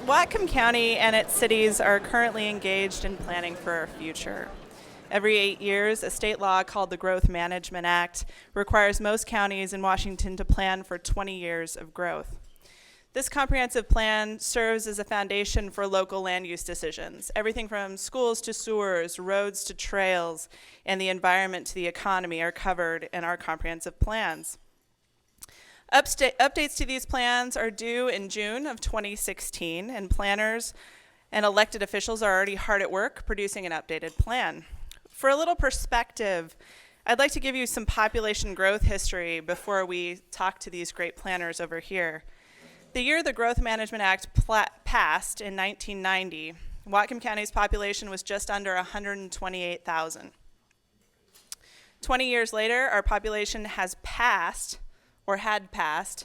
Whatcom County and its cities are currently engaged in planning for our future. Every 8 years, a state law called the Growth Management Act requires most counties in Washington to plan for 20 years of growth. This comprehensive plan serves as a foundation for local land use decisions. Everything from schools to sewers, roads to trails, and the environment to the economy are covered in our comprehensive plans. Updates to these plans are due in June of 2016, and planners and elected officials are already hard at work producing an updated plan. For a little perspective, I'd like to give you some population growth history before we talk to these great planners over here. The year the Growth Management Act passed in 1990, Whatcom County's population was just under 128,000. 20 years later, our population has passed, or had passed,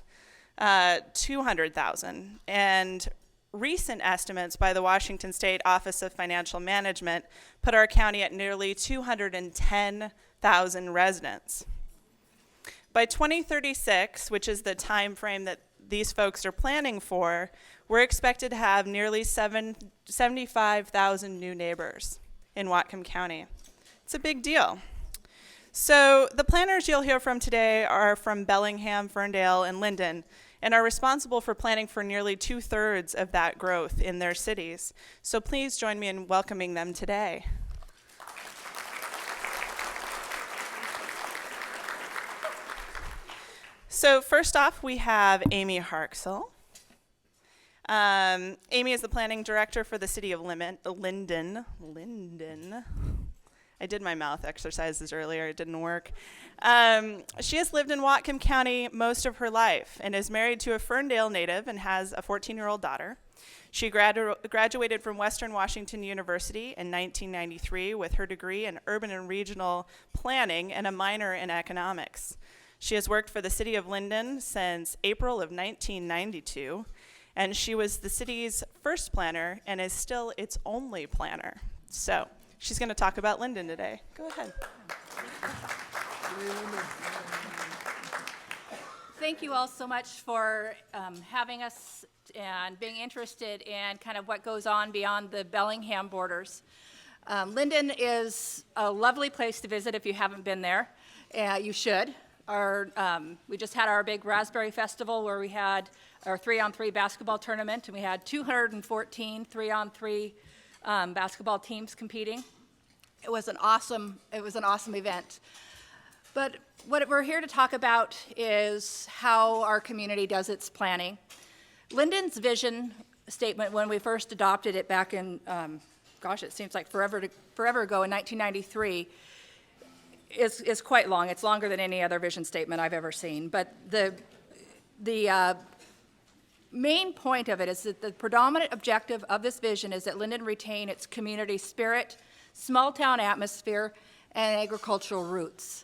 200,000. And recent estimates by the Washington State Office of Financial Management put our county at nearly 210,000 residents. By 2036, which is the time frame that these folks are planning for, we're expected to have nearly 75,000 new neighbors in Whatcom County. It's a big deal. So the planners you'll hear from today are from Bellingham, Ferndale, and Lynden, and are responsible for planning for nearly 2/3 of that growth in their cities. So please join me in welcoming them today. So first off, we have Amy HARKSELL. Amy is the planning director for the city of Lynden. I did my mouth exercises earlier, it didn't work. She has lived in Whatcom County most of her life and is married to a Ferndale native and has a 14-year-old daughter. She graduated from Western Washington University in 1993 with her degree in urban and regional planning and a minor in economics. She has worked for the city of Lynden since April of 1992, and she was the city's first planner and is still its only planner. So she's going to talk about Lynden today. Go ahead. Thank you all so much for having us and being interested in kind of what goes on beyond the Bellingham borders. Lynden is a lovely place to visit if you haven't been there. You should. We just had our big Raspberry Festival where we had our 3-on-3 basketball tournament, and we had 214 3-on-3 basketball teams competing. It was an awesome event. But what we're here to talk about is how our community does its planning. Lynden's vision statement, when we first adopted it back in, it seems like forever ago in 1993, is quite long. It's longer than any other vision statement I've ever seen. But the main point of it is that the predominant objective of this vision is that Lynden retain its community spirit, small town atmosphere, and agricultural roots.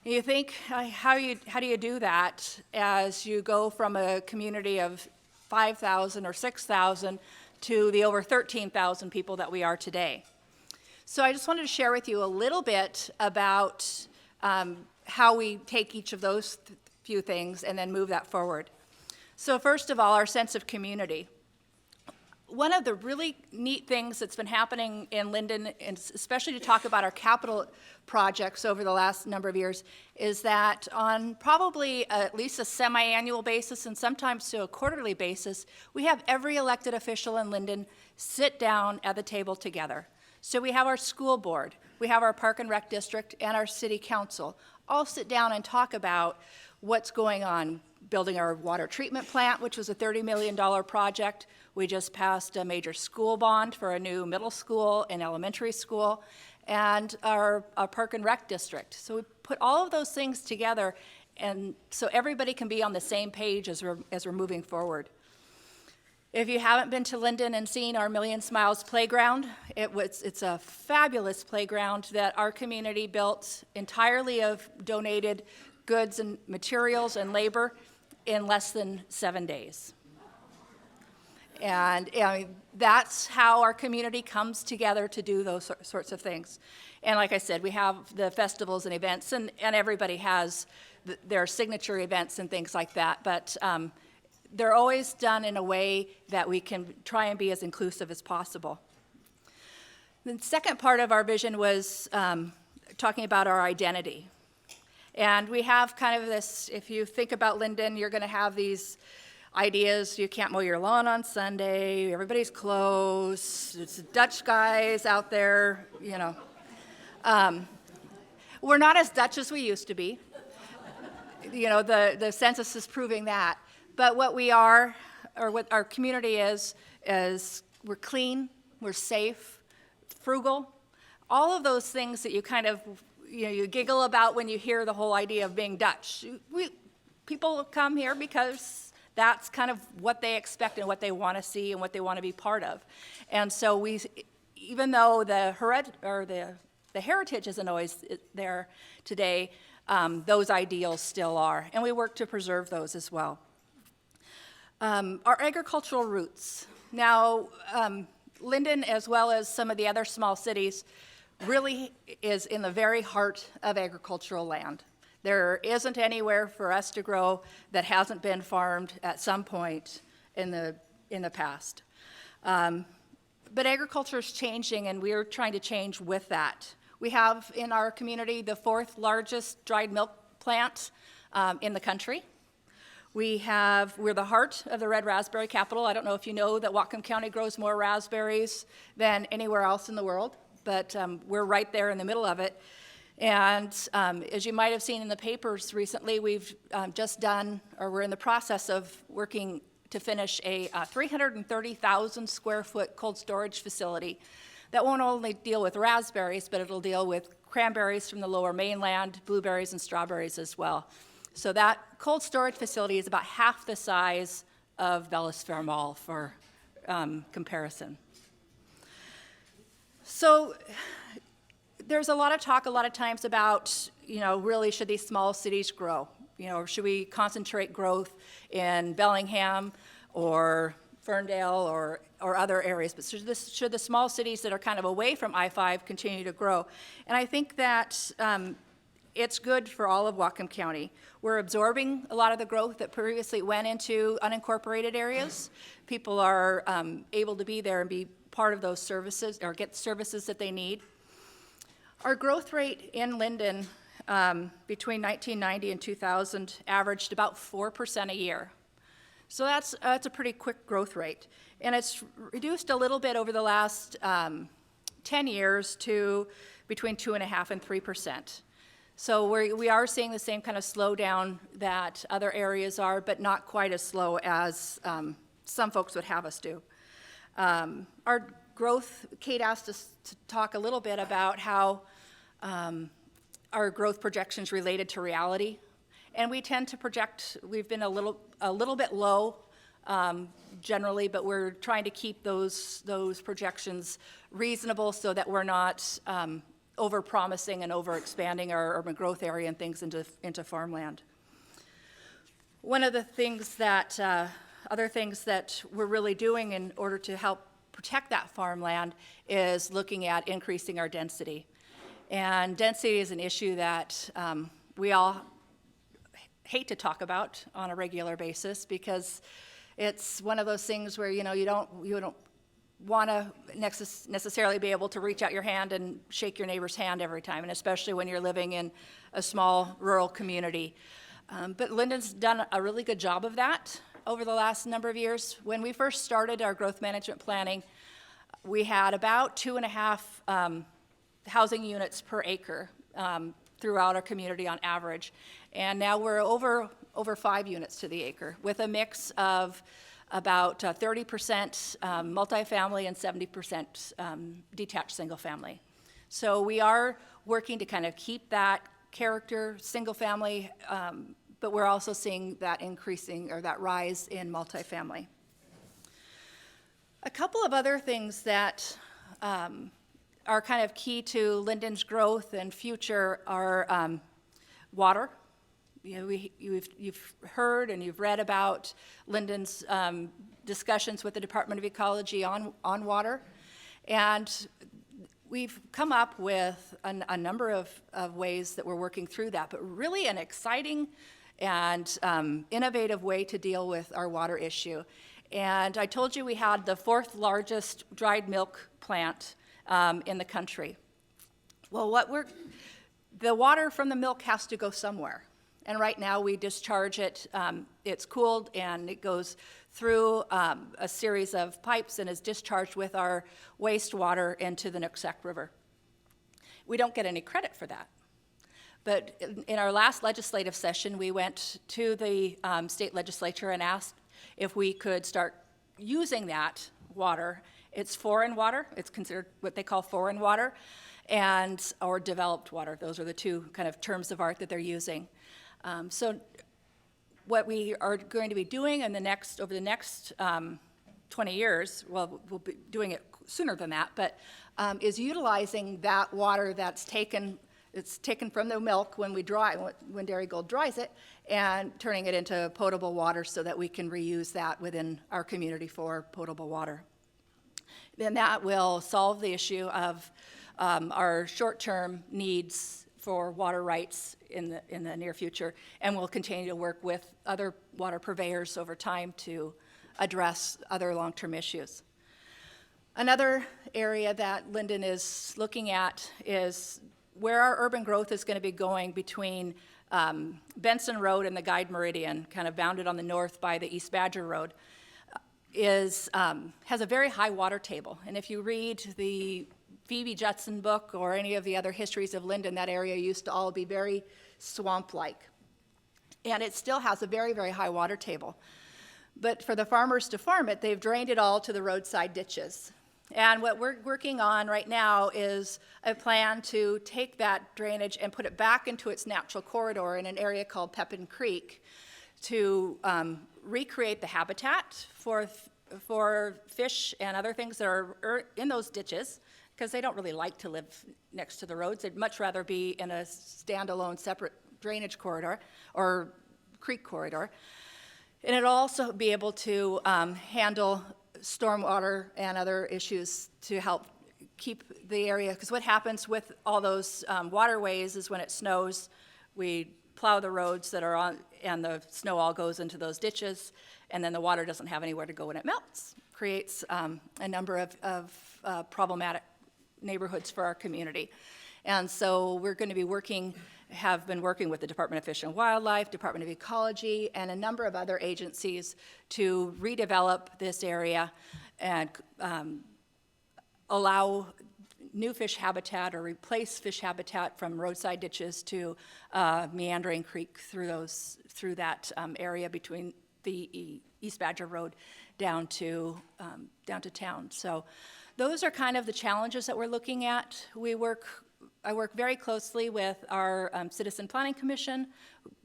And you think, how do you do that as you go from a community of 5,000 or 6,000 to the over 13,000 people that we are today? So I just wanted to share with you a little bit about how we take each of those few things and then move that forward. So first of all, our sense of community. One of the really neat things that's been happening in Lynden, and especially to talk about our capital projects over the last number of years, is that on probably at least a semi-annual basis and sometimes to a quarterly basis, we have every elected official in Lynden sit down at the table together. So we have our school board, we have our Park and Rec District, and our city council all sit down and talk about what's going on. Building our water treatment plant, which was a $30 million project. We just passed a major school bond for a new middle school and elementary school, and our Park and Rec District. So we put all of those things together, and so everybody can be on the same page as we're moving forward. If you haven't been to Lynden and seen our Million Smiles playground, it's a fabulous playground that our community built entirely of donated goods and materials and labor in less than 7 days. And that's how our community comes together to do those sorts of things. And like I said, we have the festivals and events, and everybody has their signature events and things like that. But they're always done in a way that we can try and be as inclusive as possible. The second part of our vision was talking about our identity. And we have kind of this, if you think about Lynden, you're going to have these ideas. You can't mow your lawn on Sunday, everybody's closed, it's Dutch guys out there, you know. We're not as Dutch as we used to be. You know, the census is proving that. But what we are, or what our community is we're clean, we're safe, frugal, all of those things that you kind of, you know, you giggle about when you hear the whole idea of being Dutch. People come here because that's kind of what they expect and what they want to see and what they want to be part of. And so even though the heritage isn't always there today, those ideals still are, and we work to preserve those as well. Our agricultural roots. Now, Lynden, as well as some of the other small cities, really is in the very heart of agricultural land. There isn't anywhere for us to grow that hasn't been farmed at some point in the past. But agriculture is changing, and we're trying to change with that. We have in our community the 4th largest dried milk plant in the country. We're the heart of the red raspberry capital. I don't know if you know that Whatcom County grows more raspberries than anywhere else in the world, but we're right there in the middle of it. And as you might have seen in the papers recently, we've just done, or we're in the process of working to finish a 330,000 square foot cold storage facility that won't only deal with raspberries, but it'll deal with cranberries from the lower mainland, blueberries and strawberries as well. So that cold storage facility is about half the size of Bellis Fair Mall for comparison. So there's a lot of talk a lot of times about, you know, really should these small cities grow? You know, or should we concentrate growth in Bellingham or Ferndale or other areas? But should the small cities that are kind of away from I-5 continue to grow? And I think that it's good for all of Whatcom County. We're absorbing a lot of the growth that previously went into unincorporated areas. People are able to be there and be part of those services or get services that they need. Our growth rate in Lynden between 1990 and 2000 averaged about 4% a year. So that's a pretty quick growth rate. And it's reduced a little bit over the last 10 years to between 2.5% and 3%. So we are seeing the same kind of slowdown that other areas are, but not quite as slow as some folks would have us do. Our growth, Kate asked us to talk a little bit about how our growth projections related to reality. And we tend to project, we've been a little bit low generally, but we're trying to keep those projections reasonable so that we're not over-promising and over-expanding our urban growth area and things into farmland. One of the things that, other things that we're really doing in order to help protect that farmland is looking at increasing our density. And density is an issue that we all hate to talk about on a regular basis because it's one of those things where, you know, you don't want to necessarily be able to reach out your hand and shake your neighbor's hand every time, and especially when you're living in a small rural community. But Lynden's done a really good job of that over the last number of years. When we first started our growth management planning, we had about 2.5 housing units per acre throughout our community on average. And now we're over 5 units to the acre with a mix of about 30% multifamily and 70% detached single family. So we are working to kind of keep that character single family, but we're also seeing that increasing or that rise in multifamily. A couple of other things that are kind of key to Lynden's growth and future are water. You know, you've heard and you've read about Lynden's discussions with the Department of Ecology on water. And we've come up with a number of ways that we're working through that. But really an exciting and innovative way to deal with our water issue. And I told you we had the 4th largest dried milk plant in the country. Well, the water from the milk has to go somewhere. And right now we discharge it, it's cooled and it goes through a series of pipes and is discharged with our wastewater into the Nooksack River. We don't get any credit for that. But in our last legislative session, we went to the state legislature and asked if we could start using that water. It's foreign water, it's considered what they call foreign water, or developed water. Those are the two kind of terms of art that they're using. So what we are going to be doing over the next 20 years, well, we'll be doing it sooner than that, but is utilizing that water that's taken from the milk when Dairy Gold dries it, and turning it into potable water so that we can reuse that within our community for potable water. Then that will solve the issue of our short-term needs for water rights in the near future, and we'll continue to work with other water purveyors over time to address other long-term issues. Another area that Lynden is looking at is where our urban growth is going to be going between Benson Road and the Guide Meridian, kind of bounded on the north by the East Badger Road, has a very high water table. And if you read the Phoebe Judson book or any of the other histories of Lynden, that area used to all be very swamp-like. And it still has a very, very high water table. But for the farmers to farm it, they've drained it all to the roadside ditches. And what we're working on right now is a plan to take that drainage and put it back into its natural corridor in an area called Pepin Creek to recreate the habitat for fish and other things that are in those ditches, because they don't really like to live next to the roads. They'd much rather be in a standalone separate drainage corridor or creek corridor. And it'll also be able to handle stormwater and other issues to help keep the area, because what happens with all those waterways is when it snows, we plow the roads that are on, and the snow all goes into those ditches, and then the water doesn't have anywhere to go when it melts. Creates a number of problematic neighborhoods for our community. And so we're going to be have been working with the Department of Fish and Wildlife, Department of Ecology, and a number of other agencies to redevelop this area and allow new fish habitat or replace fish habitat from roadside ditches to meandering creek through that area between the East Badger Road down to town. So those are kind of the challenges that we're looking at. I work very closely with our Citizen Planning Commission,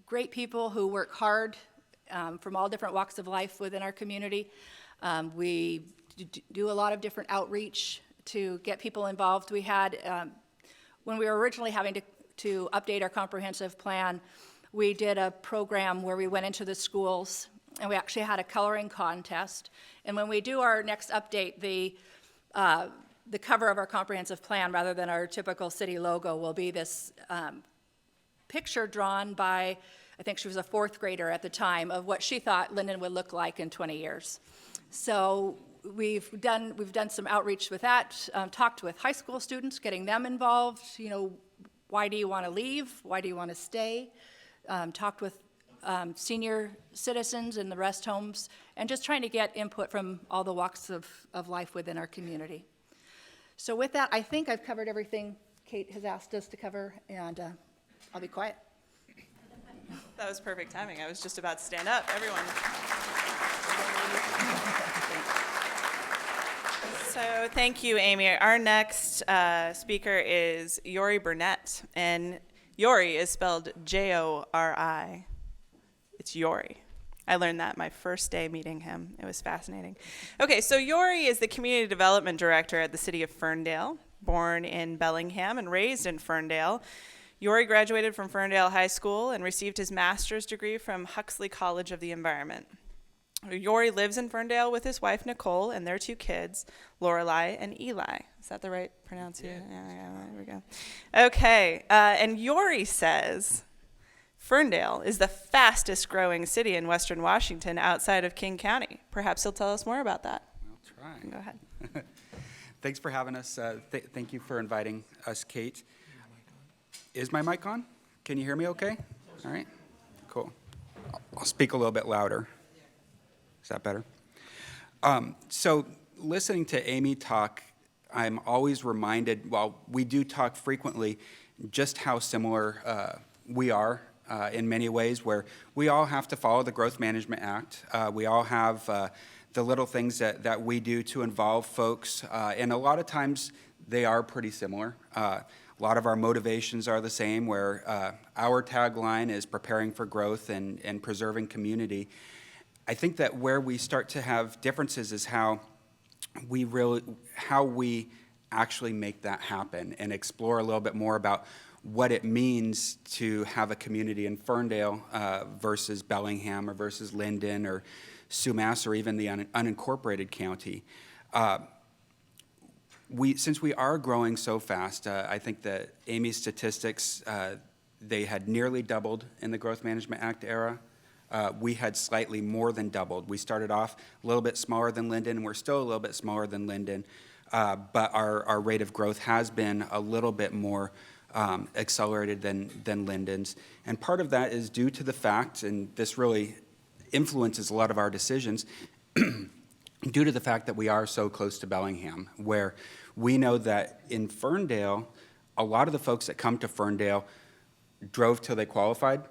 great people who work hard from all different walks of life within our community. We do a lot of different outreach to get people involved. We had, when we were originally having to update our comprehensive plan, we did a program where we went into the schools and we actually had a coloring contest. And when we do our next update, the cover of our comprehensive plan, rather than our typical city logo, will be this picture drawn by, I think she was a 4th grader at the time, of what she thought Lynden would look like in 20 years. So we've done some outreach with that, talked with high school students, getting them involved. You know, why do you want to leave? Why do you want to stay? Talked with senior citizens in the rest homes, and just trying to get input from all the walks of life within our community. So with that, I think I've covered everything Kate has asked us to cover, and I'll be quiet. That was perfect timing. I was just about to stand up. Everyone. So thank you, Amy. Our next speaker is Yori Burnett, and Yori is spelled Jori. It's Yori. I learned that my first day meeting him. It was fascinating. Okay, so Yori is the Community Development Director at the City of Ferndale, born in Bellingham and raised in Ferndale. Yori graduated from Ferndale High School and received his master's degree from Huxley College of the Environment. Yori lives in Ferndale with his wife, Nicole, and their 2 kids, Lorelei and Eli. Is that the right pronunciation? Yeah, there we go. Okay, and Yori says, Ferndale is the fastest growing city in Western Washington outside of King County. Perhaps you'll tell us more about that. I'll try. Go ahead. Thanks for having us. Thank you for inviting us, Kate. Is my mic on? Can you hear me okay? All right, cool. I'll speak a little bit louder. Is that better? So listening to Amy talk, I'm always reminded, while we do talk frequently, just how similar we are in many ways, where we all have to follow the Growth Management Act. We all have the little things that we do to involve folks, and a lot of times they are pretty similar. A lot of our motivations are the same, where our tagline is preparing for growth and preserving community. I think that where we start to have differences is how we actually make that happen, and explore a little bit more about what it means to have a community in Ferndale versus Bellingham or versus Lynden or Sumas or even the unincorporated county. Since we are growing so fast, I think that Amy's statistics, they had nearly doubled in the Growth Management Act era. We had slightly more than doubled. We started off a little bit smaller than Lynden, and we're still a little bit smaller than Lynden, but our rate of growth has been a little bit more accelerated than Lynden's. And part of that is due to the fact, and this really influences a lot of our decisions, due to the fact that we are so close to Bellingham, where we know that in Ferndale, a lot of the folks that come to Ferndale drove till they qualified,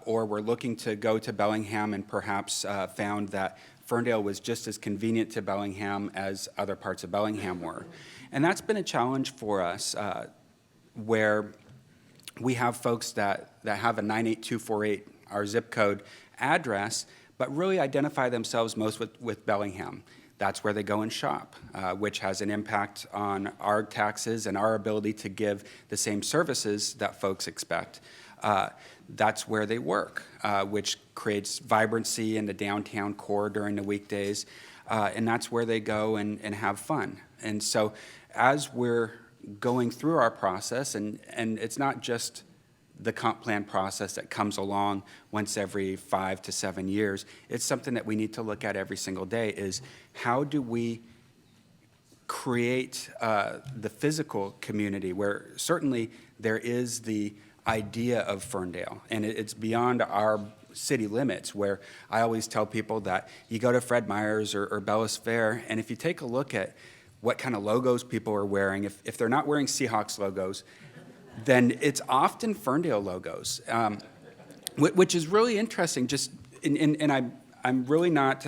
or were looking to go to Bellingham and perhaps found that Ferndale was just as convenient to Bellingham as other parts of Bellingham were. And that's been a challenge for us, where we have folks that have a 98248, our zip code address, but really identify themselves most with Bellingham. That's where they go and shop, which has an impact on our taxes and our ability to give the same services that folks expect. That's where they work, which creates vibrancy in the downtown core during the weekdays, and that's where they go and have fun. And so as we're going through our process, and it's not just the comp plan process that comes along once every 5 to 7 years, it's something that we need to look at every single day, is how do we create the physical community, where certainly there is the idea of Ferndale, and it's beyond our city limits, where I always tell people that you go to Fred Meyer's or Bellis Fair, and if you take a look at what kind of logos people are wearing, if they're not wearing Seahawks logos, then it's often Ferndale logos, which is really interesting. And I'm really not,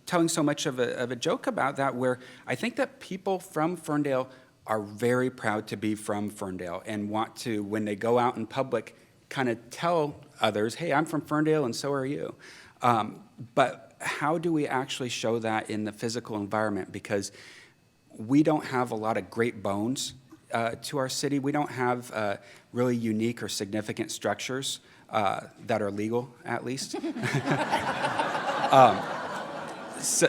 telling so much of a joke about that, where I think that people from Ferndale are very proud to be from Ferndale and want to, when they go out in public, kind of tell others, hey, I'm from Ferndale and so are you. But how do we actually show that in the physical environment? Because we don't have a lot of great bones to our city. We don't have really unique or significant structures that are legal, at least. So,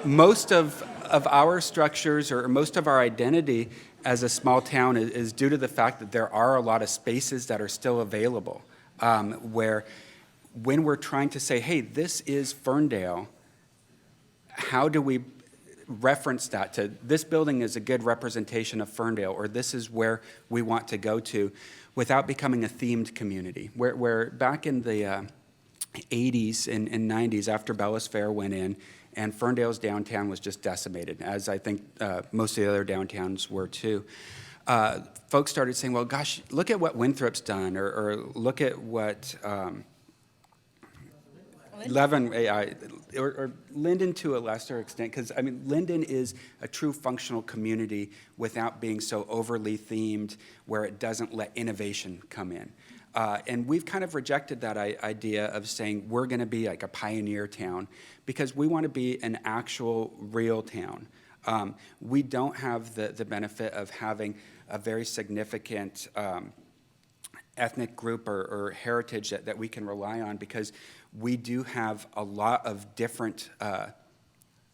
most of our structures, or most of our identity as a small town, is due to the fact that there are a lot of spaces that are still available, where when we're trying to say, hey, this is Ferndale, how do we reference that to this building is a good representation of Ferndale, or this is where we want to go to, without becoming a themed community? Where back in the 80s and 90s, after Bellis Fair went in, and Ferndale's downtown was just decimated, as I think most of the other downtowns were too. Folks started saying, well, gosh, look at what Winthrop's done, or look at what or Lynden to a lesser extent, because I mean, Lynden is a true functional community without being so overly themed, where it doesn't let innovation come in. And we've kind of rejected that idea of saying we're going to be like a pioneer town, because we want to be an actual real town. We don't have the benefit of having a very significant ethnic group or heritage that we can rely on, because we do have a lot of different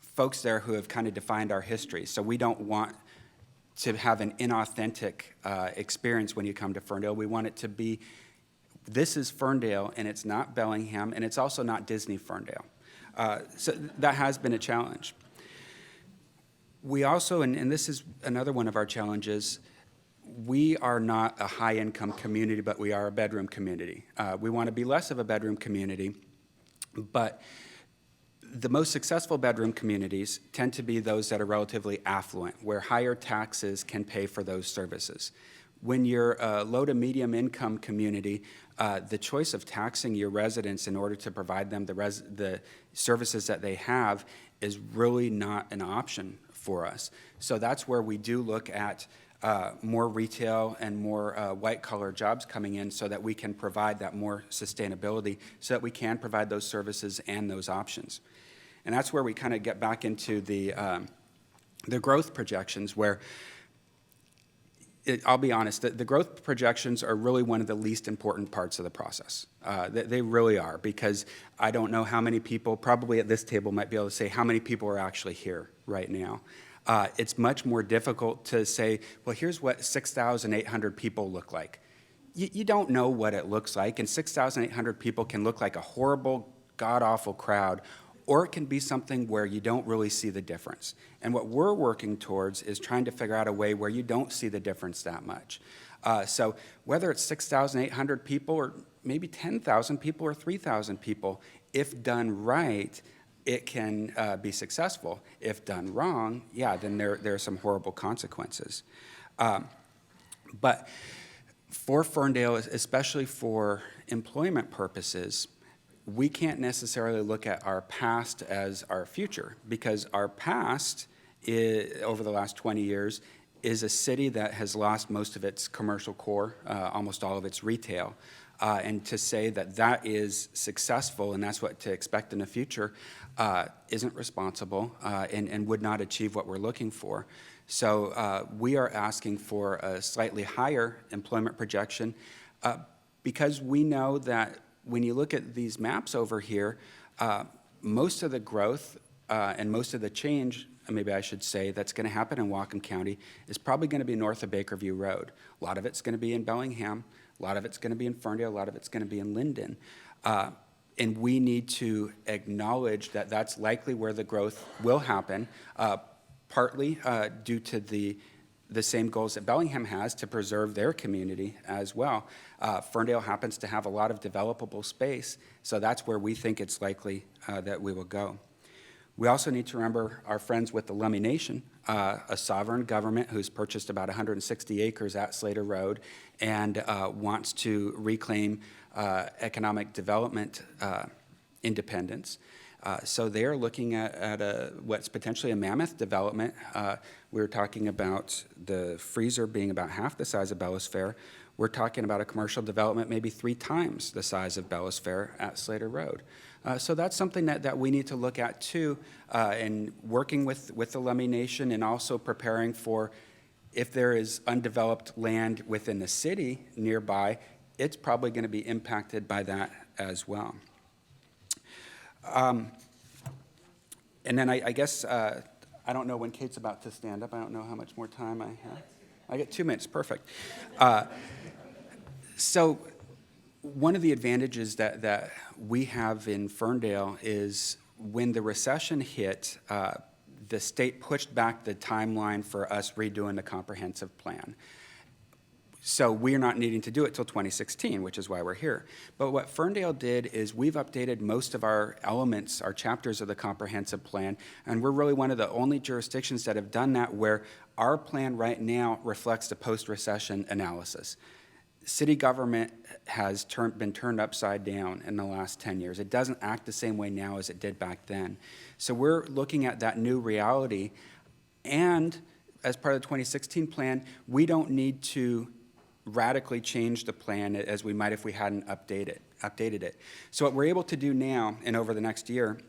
folks there who have kind of defined our history. So we don't want to have an inauthentic experience when you come to Ferndale. We want it to be This is Ferndale, and it's not Bellingham, and it's also not Disney Ferndale. So that has been a challenge. We also, and this is another one of our challenges, we are not a high-income community, but we are a bedroom community. We want to be less of a bedroom community, but the most successful bedroom communities tend to be those that are relatively affluent, where higher taxes can pay for those services. When you're a low to medium income community, the choice of taxing your residents in order to provide them the services that they have is really not an option for us. So that's where we do look at more retail and more white-collar jobs coming in so that we can provide that more sustainability, so that we can provide those services and those options. And that's where we kind of get back into the growth projections, where I'll be honest, the growth projections are really one of the least important parts of the process. They really are, because I don't know how many people, probably at this table, might be able to say how many people are actually here right now. It's much more difficult to say, well, here's what 6,800 people look like. You don't know what it looks like, and 6,800 people can look like a horrible, god-awful crowd, or it can be something where you don't really see the difference. And what we're working towards is trying to figure out a way where you don't see the difference that much. So whether it's 6,800 people or maybe 10,000 people or 3,000 people, if done right, it can be successful. If done wrong, yeah, then there are some horrible consequences. But for Ferndale, especially for employment purposes, we can't necessarily look at our past as our future, because our past, over the last 20 years, is a city that has lost most of its commercial core, almost all of its retail. And to say that that is successful and that's what to expect in the future isn't responsible and would not achieve what we're looking for. So we are asking for a slightly higher employment projection because we know that when you look at these maps over here, most of the growth and most of the change, maybe I should say, that's going to happen in Whatcom County is probably going to be north of Bakerview Road. A lot of it's going to be in Bellingham. A lot of it's going to be in Ferndale. A lot of it's going to be in Lynden. And we need to acknowledge that that's likely where the growth will happen, partly due to the same goals that Bellingham has to preserve their community as well. Ferndale happens to have a lot of developable space, so that's where we think it's likely that we will go. We also need to remember our friends with the Lummi Nation, a sovereign government who's purchased about 160 acres at Slater Road and wants to reclaim economic development independence. So they're looking at what's potentially a mammoth development. We were talking about the freezer being about half the size of Bellows Fair. We're talking about a commercial development maybe 3 times the size of Bellows Fair at Slater Road. So that's something that we need to look at too, and working with the Lummi Nation and also preparing for if there is undeveloped land within the city nearby, it's probably going to be impacted by that as well. And then I guess, I don't know when Kate's about to stand up. I don't know how much more time I have. I get 2 minutes, perfect. So one of the advantages that we have in Ferndale is when the recession hit, the state pushed back the timeline for us redoing the comprehensive plan. So we're not needing to do it till 2016, which is why we're here. But what Ferndale did is we've updated most of our elements, our chapters of the comprehensive plan, and we're really one of the only jurisdictions that have done that where our plan right now reflects the post-recession analysis. City government has been turned upside down in the last 10 years. It doesn't act the same way now as it did back then. So we're looking at that new reality, and as part of the 2016 plan, we don't need to radically change the plan as we might if we hadn't updated it. So what we're able to do now and over the next year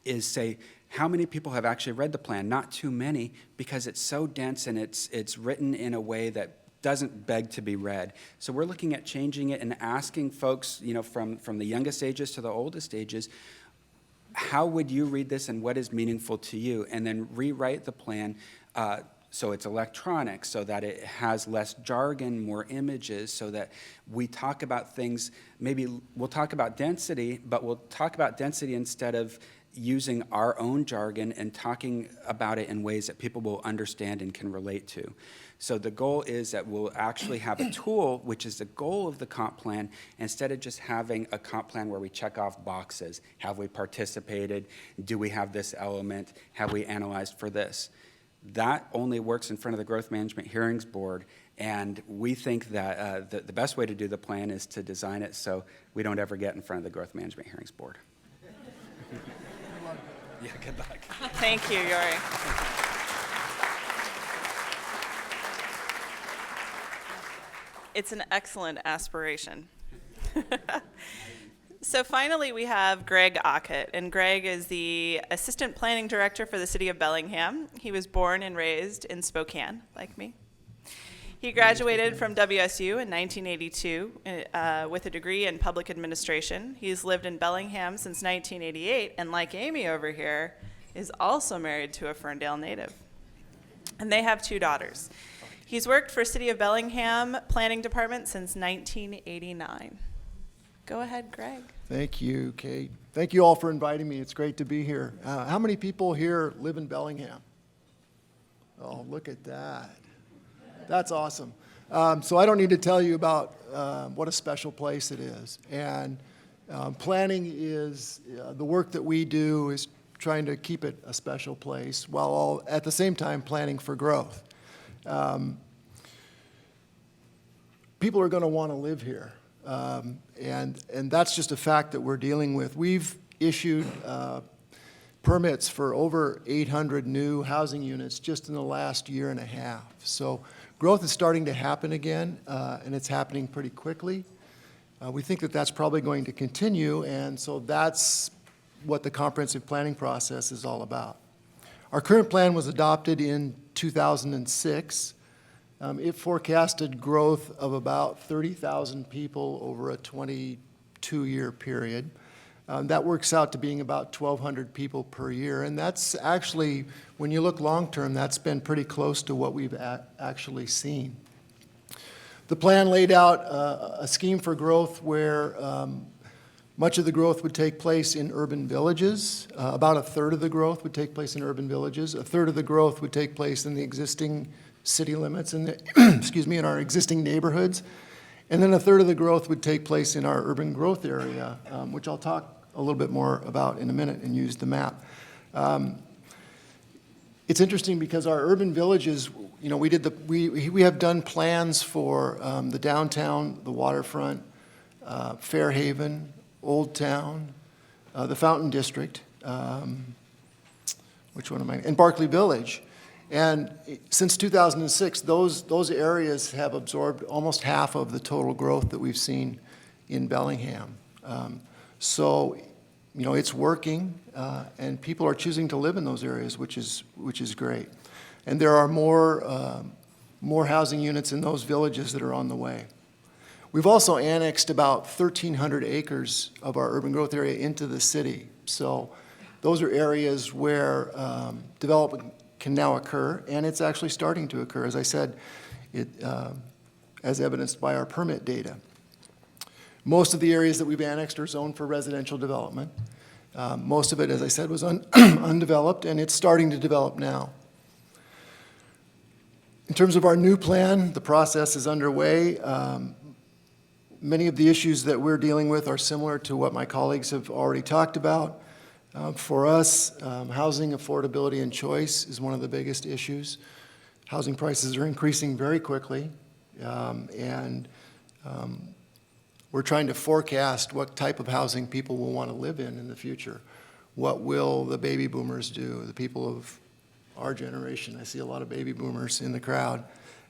is say, how many people have actually read the plan? Not too many, because it's so dense and it's written in a way that doesn't beg to be read. So we're looking at changing it and asking folks, from the youngest ages to the oldest ages, how would you read this and what is meaningful to you? And then rewrite the plan so it's electronic, so that it has less jargon, more images, so that we talk about things, maybe we'll talk about density, but we'll talk about density instead of using our own jargon and talking about it in ways that people will understand and can relate to. So the goal is that we'll actually have a tool, which is the goal of the comp plan, instead of just having a comp plan where we check off boxes. Have we participated? Do we have this element? Have we analyzed for this? That only works in front of the Growth Management Hearings Board, and we think that the best way to do the plan is to design it so we don't ever get in front of the Growth Management Hearings Board. Yeah, good luck. Thank you, Yori. It's an excellent aspiration. So finally, we have Greg Ockett, and Greg is the Assistant Planning Director for the City of Bellingham. He was born and raised in Spokane, like me. He graduated from WSU in 1982 with a degree in public administration. He's lived in Bellingham since 1988, and like Amy over here, is also married to a Ferndale native. And they have 2 daughters. He's worked for City of Bellingham Planning Department since 1989. Go ahead, Greg. Thank you, Kate. Thank you all for inviting me. It's great to be here. How many people here live in Bellingham? Oh, look at that. That's awesome. So I don't need to tell you about what a special place it is. And planning is, the work that we do is trying to keep it a special place while at the same time planning for growth. People are going to want to live here. And that's just a fact that we're dealing with. We've issued permits for over 800 new housing units just in the last year and a half. So growth is starting to happen again, and it's happening pretty quickly. We think that that's probably going to continue, and so that's what the comprehensive planning process is all about. Our current plan was adopted in 2006. It forecasted growth of about 30,000 people over a 22-year period. That works out to being about 1,200 people per year, and that's actually, when you look long-term, that's been pretty close to what we've actually seen. The plan laid out a scheme for growth where much of the growth would take place in urban villages. About a third of the growth would take place in urban villages. A third of the growth would take place in the existing city limits and in our existing neighborhoods. And then a third of the growth would take place in our urban growth area, which I'll talk a little bit more about in a minute and use the map. It's interesting because our urban villages, you know, we have done plans for the downtown, the waterfront, Fairhaven, Old Town, the Fountain District, which one am I? And Barclay Village. And since 2006, those areas have absorbed almost half of the total growth that we've seen in Bellingham. So, you know, it's working, and people are choosing to live in those areas, which is great. And there are more housing units in those villages that are on the way. We've also annexed about 1,300 acres of our urban growth area into the city. So those are areas where development can now occur, and it's actually starting to occur, as I said, as evidenced by our permit data. Most of the areas that we've annexed are zoned for residential development. Most of it, as I said, was undeveloped, and it's starting to develop now. In terms of our new plan, the process is underway. Many of the issues that we're dealing with are similar to what my colleagues have already talked about. For us, housing affordability and choice is one of the biggest issues. Housing prices are increasing very quickly, and we're trying to forecast what type of housing people will want to live in the future. What will the baby boomers do, the people of our generation? I see a lot of baby boomers in the crowd.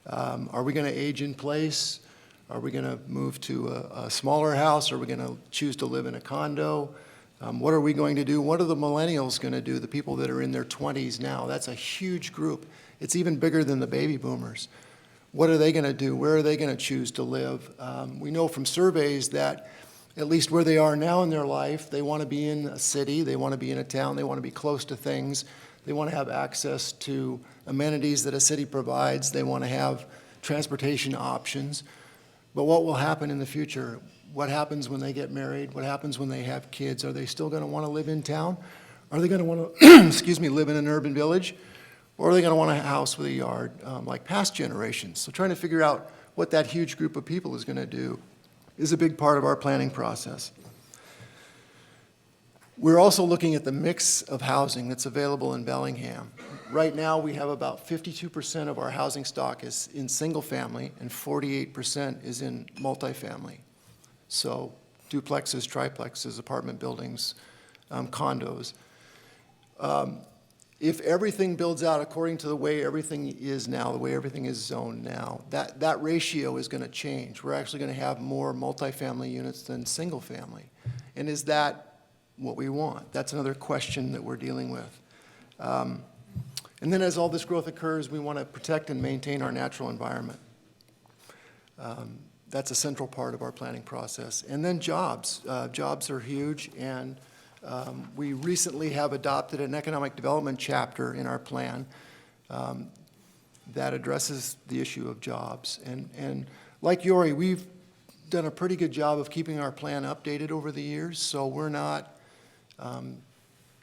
Are we going to age in place? Are we going to move to a smaller house? Are we going to choose to live in a condo? What are we going to do? What are the millennials going to do, the people that are in their 20s now? That's a huge group. It's even bigger than the baby boomers. What are they going to do? Where are they going to choose to live? We know from surveys that at least where they are now in their life, they want to be in a city, they want to be in a town, they want to be close to things. They want to have access to amenities that a city provides. They want to have transportation options. But what will happen in the future? What happens when they get married? What happens when they have kids? Are they still going to want to live in town? Are they going to want to, excuse me, live in an urban village? Or are they going to want a house with a yard like past generations? So trying to figure out what that huge group of people is going to do is a big part of our planning process. We're also looking at the mix of housing that's available in Bellingham. Right now, we have about 52% of our housing stock is in single family and 48% is in multifamily. So duplexes, triplexes, apartment buildings, condos. If everything builds out according to the way everything is now, the way everything is zoned now, that ratio is going to change. We're actually going to have more multifamily units than single family. And is that what we want? That's another question that we're dealing with. And then as all this growth occurs, we want to protect and maintain our natural environment. That's a central part of our planning process. And then jobs. Jobs are huge, and we recently have adopted an economic development chapter in our plan that addresses the issue of jobs. And like Yori, we've done a pretty good job of keeping our plan updated over the years, so we're not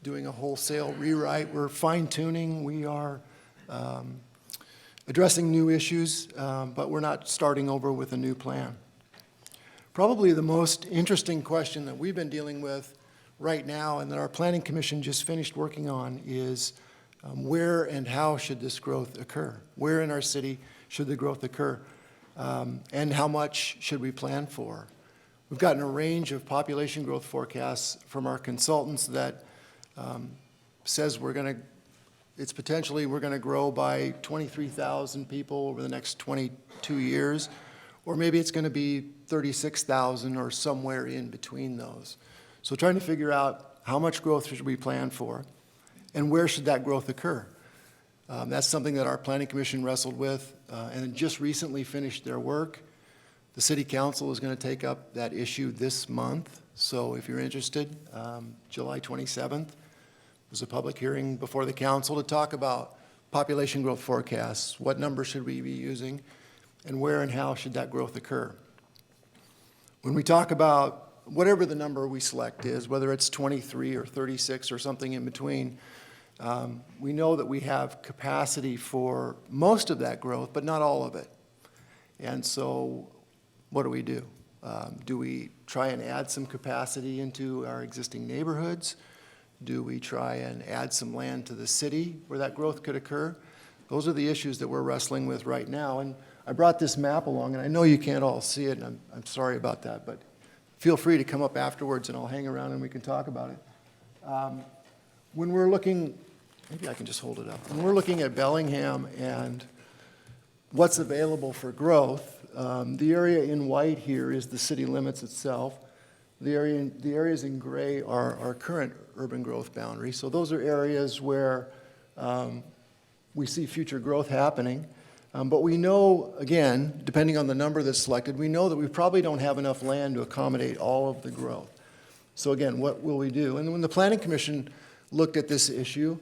doing a wholesale rewrite. We're fine-tuning. We are addressing new issues, but we're not starting over with a new plan. Probably the most interesting question that we've been dealing with right now and that our Planning Commission just finished working on is where and how should this growth occur? Where in our city should the growth occur? And how much should we plan for? We've gotten a range of population growth forecasts from our consultants that says we're going to grow by 23,000 people over the next 22 years, or maybe it's going to be 36,000 or somewhere in between those. So trying to figure out how much growth should we plan for and where should that growth occur. That's something that our Planning Commission wrestled with and just recently finished their work. The City Council is going to take up that issue this month. So if you're interested, July 27th was a public hearing before the council to talk about population growth forecasts. What number should we be using and where and how should that growth occur? When we talk about whatever the number we select is, whether it's 23 or 36 or something in between, we know that we have capacity for most of that growth, but not all of it. And so what do? Do we try and add some capacity into our existing neighborhoods? Do we try and add some land to the city where that growth could occur? Those are the issues that we're wrestling with right now. And I brought this map along, and I know you can't all see it, and I'm sorry about that, but feel free to come up afterwards and I'll hang around and we can talk about it. When we're looking, maybe I can just hold it up. When we're looking at Bellingham and what's available for growth, the area in white here is the city limits itself. The areas in gray are our current urban growth boundary. So those are areas where we see future growth happening. But we know, again, depending on the number that's selected, we know that we probably don't have enough land to accommodate all of the growth. So again, what will we do? And when the Planning Commission looked at this issue,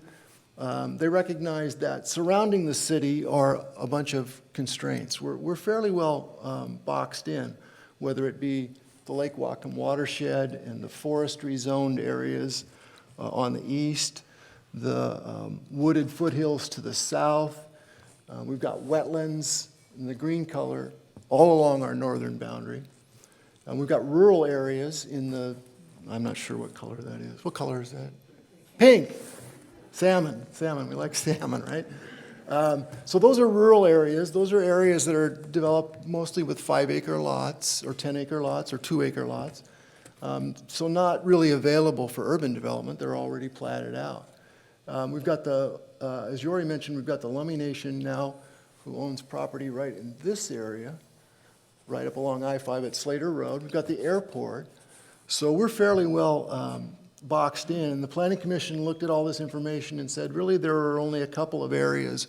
they recognized that surrounding the city are a bunch of constraints. We're fairly well boxed in, whether it be the Lake Whatcom watershed and the forestry zoned areas on the east, the wooded foothills to the south. We've got wetlands in the green color all along our northern boundary. We've got rural areas in the, I'm not sure what color that is. What color is that? Pink. Salmon. We like salmon, right? So those are rural areas. Those are areas that are developed mostly with 5-acre lots or 10-acre lots or 2-acre lots. So not really available for urban development. They're already platted out. We've got the, as Yori mentioned, we've got the Lummi Nation now who owns property right in this area, right up along I-5 at Slater Road. We've got the airport. So we're fairly well boxed in. And the Planning Commission looked at all this information and said, really, there are only a couple of areas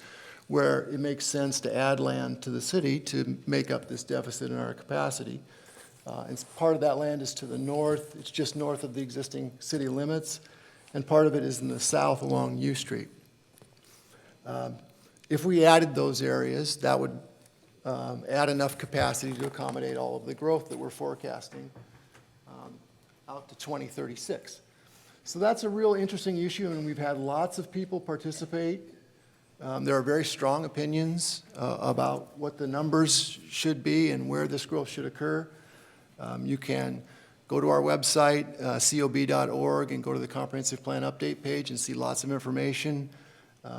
where it makes sense to add land to the city to make up this deficit in our capacity. And part of that land is to the north. It's just north of the existing city limits. And part of it is in the south along U Street. If we added those areas, that would add enough capacity to accommodate all of the growth that we're forecasting out to 2036. So that's a real interesting issue, and we've had lots of people participate. There are very strong opinions about what the numbers should be and where this growth should occur. You can go to our website, cob.org, and go to the Comprehensive Plan Update page and see lots of information.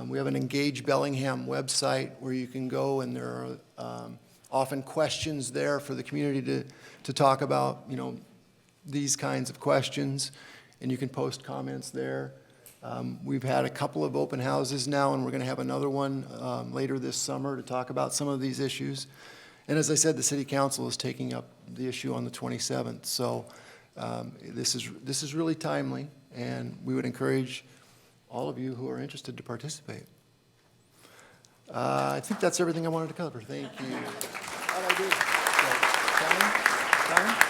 We have an Engage Bellingham website where you can go, and there are often questions there for the community to talk about, these kinds of questions, and you can post comments there. We've had a couple of open houses now, and we're going to have another one later this summer to talk about some of these issues. And as I said, the City Council is taking up the issue on the 27th. So this is really timely, and we would encourage all of you who are interested to participate. I think that's everything I wanted to cover. Thank you. How'd I do? Time?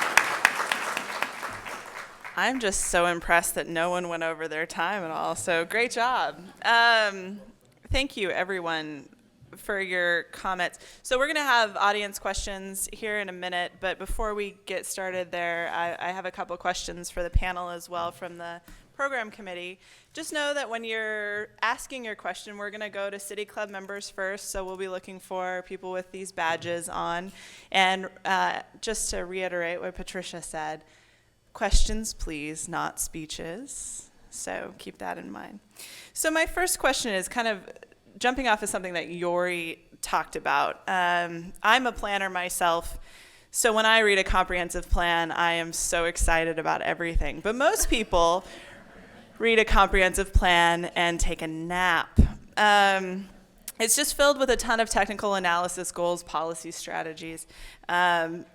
I'm just so impressed that no one went over their time at all. So great job. Thank you, everyone, for your comments. So we're going to have audience questions here in a minute, but before we get started there, I have a couple questions for the panel as well from the program committee. Just know that when you're asking your question, we're going to go to City Club members first, so we'll be looking for people with these badges on. And just to reiterate what Patricia said, questions, please, not speeches. So keep that in mind. So my first question is kind of jumping off of something that Yori talked about. I'm a planner myself, so when I read a comprehensive plan, I am so excited about everything. But most people read a comprehensive plan and take a nap. It's just filled with a ton of technical analysis, goals, policy, strategies. And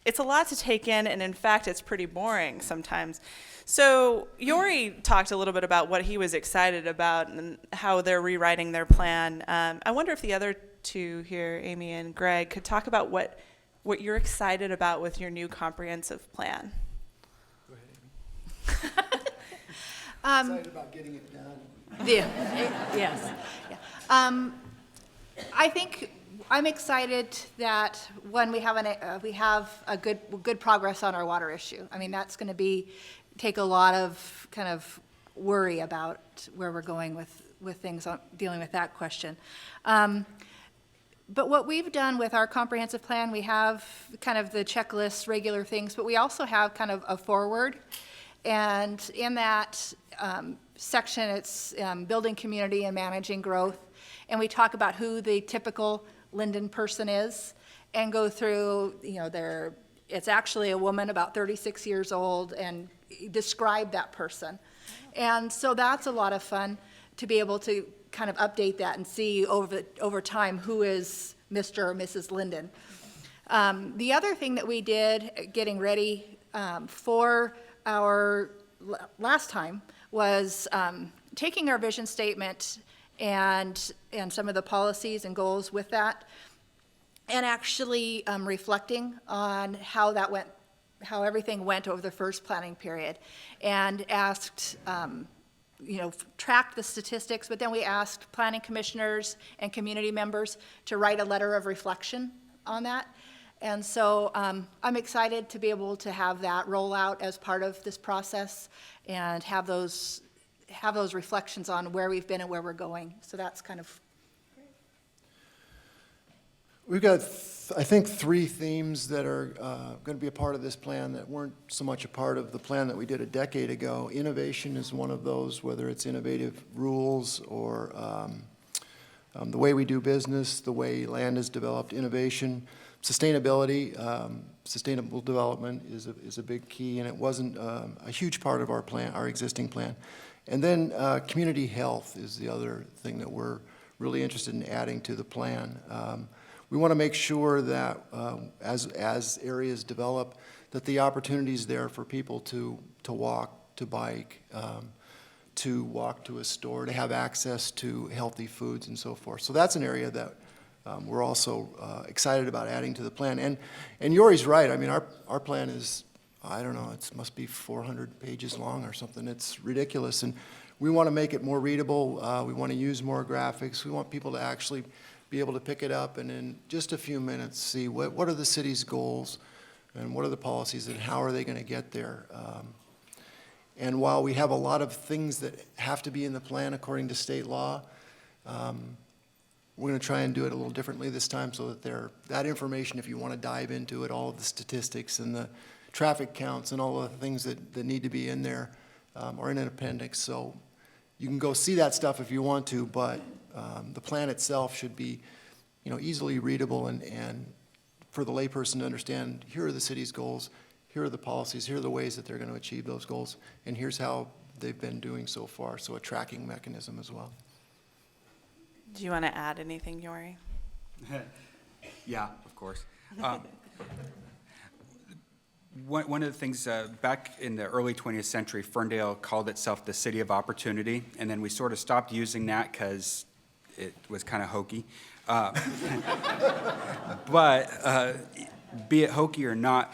it's a lot to take in, and in fact, it's pretty boring sometimes. So Yori talked a little bit about what he was excited about and how they're rewriting their plan. I wonder if the other two here, Amy and Greg, could talk about what you're excited about with your new comprehensive plan. Go ahead, Amy. Excited about getting it done. Yes. Yeah. I think I'm excited that when we have a good progress on our water issue. I mean, that's going to take a lot of kind of worry about where we're going with things on dealing with that question. But what we've done with our comprehensive plan, we have kind of the checklist, regular things, but we also have kind of a forward. And in that section, it's building community and managing growth. And we talk about who the typical Lynden person is and go through, it's actually a woman about 36 years old, and describe that person. And so that's a lot of fun to be able to kind of update that and see over time who is Mr. or Mrs. Lynden. The other thing that we did getting ready for our last time was taking our vision statement and some of the policies and goals with that, and actually reflecting on how everything went over the first planning period, and asked, tracked the statistics, but then we asked planning commissioners and community members to write a letter of reflection on that. And so I'm excited to be able to have that roll out as part of this process and have those reflections on where we've been and where we're going. So that's kind of great. We've got, I think, 3 themes that are going to be a part of this plan that weren't so much a part of the plan that we did a decade ago. Innovation is one of those, whether it's innovative rules or the way we do business, the way land is developed, innovation. Sustainability, sustainable development is a big key, and it wasn't a huge part of our existing plan. And then community health is the other thing that we're really interested in adding to the plan. We want to make sure that as areas develop, that the opportunities there for people to walk, to bike, to walk to a store, to have access to healthy foods and so forth. So that's an area that we're also excited about adding to the plan. And Yori's right. I mean, our plan is, I don't know, it must be 400 pages long or something. It's ridiculous. And we want to make it more readable. We want to use more graphics. We want people to actually be able to pick it up and in just a few minutes see what are the city's goals and what are the policies and how are they going to get there. And while we have a lot of things that have to be in the plan according to state law, we're going to try and do it a little differently this time so that that information, if you want to dive into it, all of the statistics and the traffic counts and all of the things that need to be in there are in an appendix. So you can go see that stuff if you want to, but the plan itself should be, easily readable and for the layperson to understand, here are the city's goals, here are the policies, here are the ways that they're going to achieve those goals, and here's how they've been doing so far, so a tracking mechanism as well. Do you want to add anything, Yori? Yeah, of course. One of the things, back in the early 20th century, Ferndale called itself the City of Opportunity, and then we sort of stopped using that because it was kind of hokey. But be it hokey or not,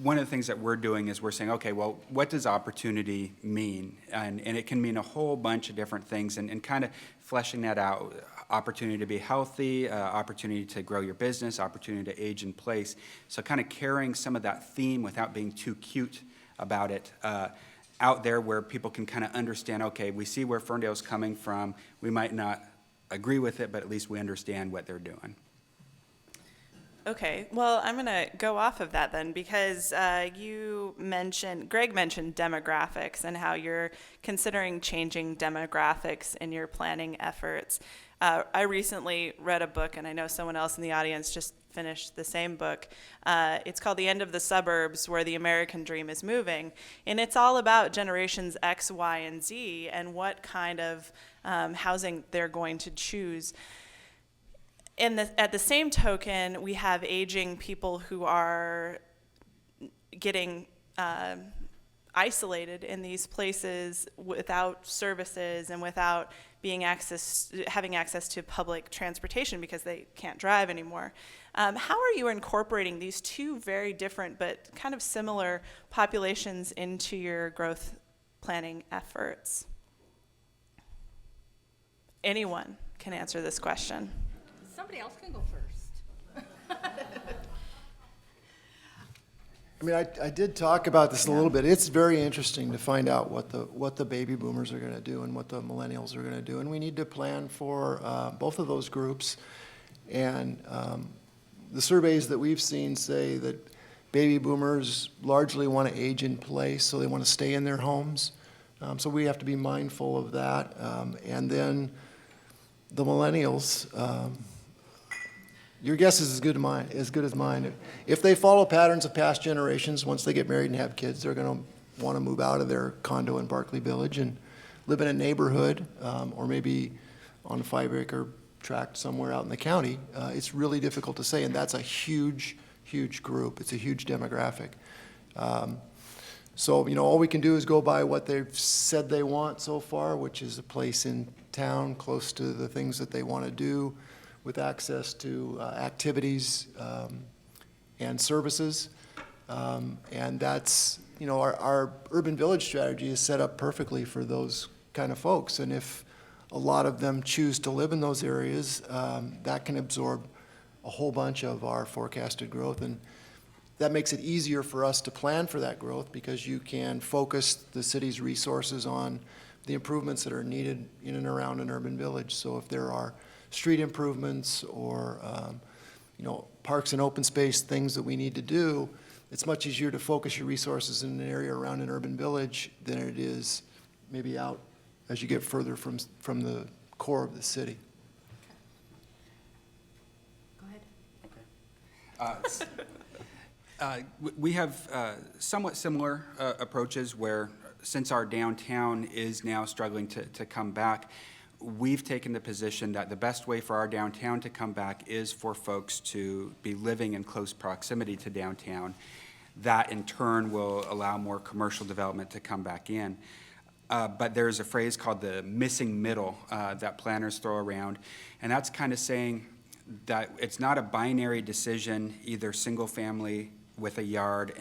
one of the things that we're doing is we're saying, okay, well, what does opportunity mean? And it can mean a whole bunch of different things, and kind of fleshing that out. Opportunity to be healthy, opportunity to grow your business, opportunity to age in place. So kind of carrying some of that theme without being too cute about it out there where people can kind of understand, okay, we see where Ferndale's coming from. We might not agree with it, but at least we understand what they're doing. Okay, well, I'm going to go off of that then because Greg mentioned demographics and how you're considering changing demographics in your planning efforts. I recently read a book, and I know someone else in the audience just finished the same book. It's called The End of the Suburbs, Where the American Dream is Moving. And it's all about generations X, Y, and Z and what kind of housing they're going to choose. At the same token, we have aging people who are getting isolated in these places without services and without having access to public transportation because they can't drive anymore. How are you incorporating these two very different but kind of similar populations into your growth planning efforts? Anyone can answer this question. Somebody else can go first. I mean, I did talk about this a little bit. It's very interesting to find out what the baby boomers are going to do and what the millennials are going to do, and we need to plan for both of those groups. And the surveys that we've seen say that baby boomers largely want to age in place, so they want to stay in their homes. So we have to be mindful of that. And then the millennials. Your guess is as good as mine. If they follow patterns of past generations, once they get married and have kids, they're going to want to move out of their condo in Berkeley Village and live in a neighborhood, or maybe on a 5-acre tract somewhere out in the county. It's really difficult to say, and that's a huge, huge group. It's a huge demographic. So, all we can do is go by what they've said they want so far, which is a place in town close to the things that they want to do, with access to activities and services. And that's, our urban village strategy is set up perfectly for those kind of folks. And if a lot of them choose to live in those areas, that can absorb a whole bunch of our forecasted growth. And that makes it easier for us to plan for that growth because you can focus the city's resources on the improvements that are needed in and around an urban village. So if there are street improvements or parks and open space things that we need to do, it's much easier to focus your resources in an area around an urban village than it is maybe out as you get further from the core of the city. Go ahead. We have somewhat similar approaches where, since our downtown is now struggling to come back, we've taken the position that the best way for our downtown to come back is for folks to be living in close proximity to downtown. That in turn will allow more commercial development to come back in. But there's a phrase called the missing middle that planners throw around, and that's kind of saying that it's not a binary decision, either single family with a yard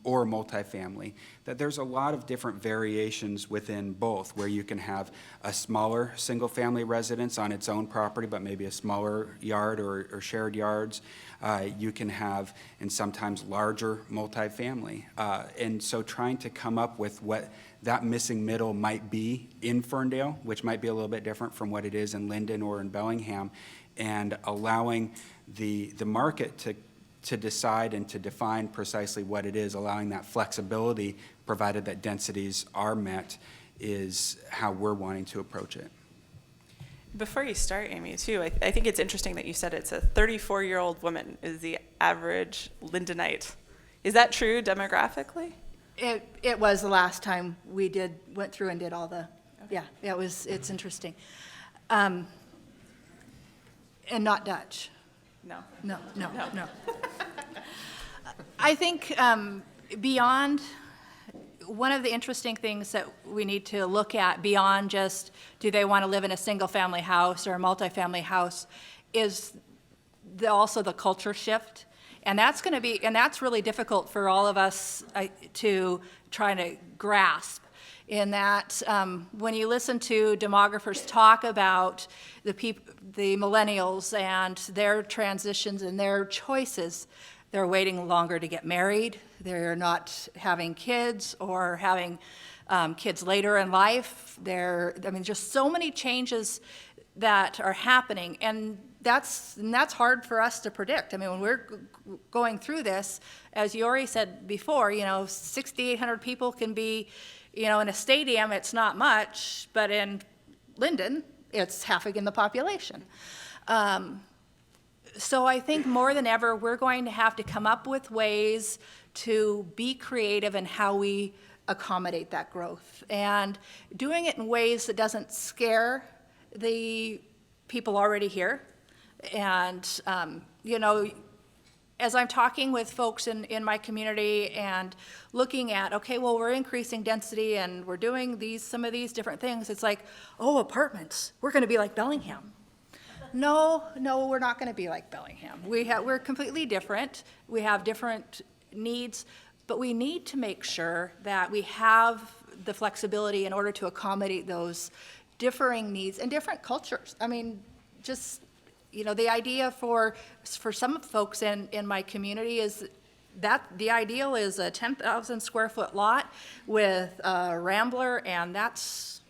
or multifamily, that there's a lot of different variations within both, where you can have a smaller single-family residence on its own property, but maybe a smaller yard or shared yards. You can have, and sometimes larger multifamily. And so trying to come up with what that missing middle might be in Ferndale, which might be a little bit different from what it is in Lynden or in Bellingham, and allowing the market to decide and to define precisely what it is, allowing that flexibility, provided that densities are met, is how we're wanting to approach it. Before you start, Amy, too, I think it's interesting that you said it's a 34-year-old woman is the average Lindenite. Is that true demographically? It was the last time we went through and did all the, yeah, it's interesting. And not Dutch. No. No. I think beyond, one of the interesting things that we need to look at beyond just do they want to live in a single-family house or a multifamily house is also the culture shift. And that's going to be, and that's really difficult for all of us to try to grasp. In that, when you listen to demographers talk about the millennials and their transitions and their choices, they're waiting longer to get married. They're not having kids or having kids later in life. Just so many changes that are happening, and that's hard for us to predict. I mean, when we're going through this, as Yori said before, 6,800 people can be, in a stadium, it's not much, but in Lynden, it's half again the population. So I think more than ever, we're going to have to come up with ways to be creative in how we accommodate that growth, and doing it in ways that doesn't scare the people already here. And, as I'm talking with folks in my community and looking at, okay, well, we're increasing density and we're doing some of these different things, it's like, oh, apartments, we're going to be like Bellingham. No, we're not going to be like Bellingham. We're completely different. We have different needs, but we need to make sure that we have the flexibility in order to accommodate those differing needs and different cultures. I mean, just, the idea for some folks in my community is that the ideal is a 10,000 square foot lot with a rambler, and that's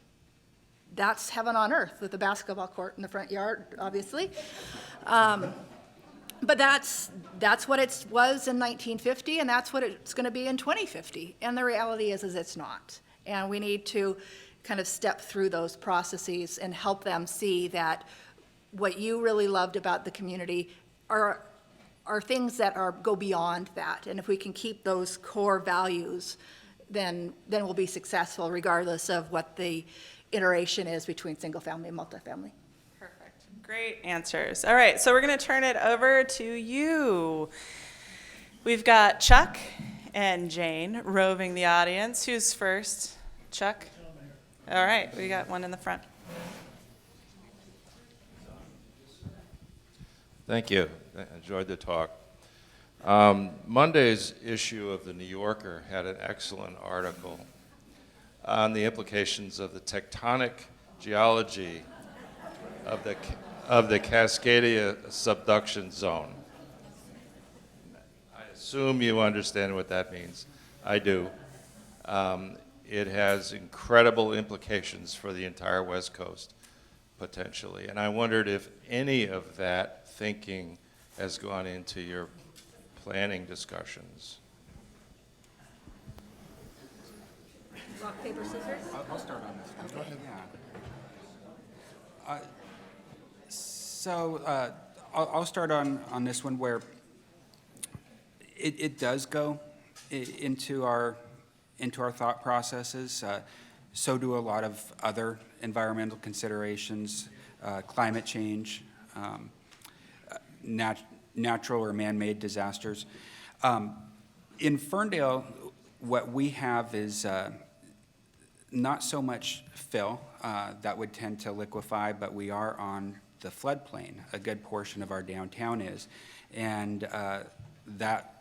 heaven on earth with the basketball court in the front yard, obviously. But that's what it was in 1950, and that's what it's going to be in 2050. And the reality is it's not. And we need to kind of step through those processes and help them see that what you really loved about the community are things that go beyond that. And if we can keep those core values, then we'll be successful regardless of what the iteration is between single family and multifamily. Perfect. Great answers. All right, so we're going to turn it over to you. We've got Chuck and Jane roving the audience. Who's first? Chuck? All right, we got one in the front. Thank you. I enjoyed the talk. Monday's issue of the New Yorker had an excellent article on the implications of the tectonic geology of the Cascadia subduction zone. I assume you understand what that means. I do. It has incredible implications for the entire West Coast, potentially. And I wondered if any of that thinking has gone into your planning discussions. Rock, paper, scissors? I'll start on this one. Go ahead. So I'll start on this one where it does go into our thought processes. So do a lot of other environmental considerations, climate change, natural or man-made disasters. In Ferndale, what we have is not so much fill that would tend to liquefy, but we are on the floodplain. A good portion of our downtown is, and that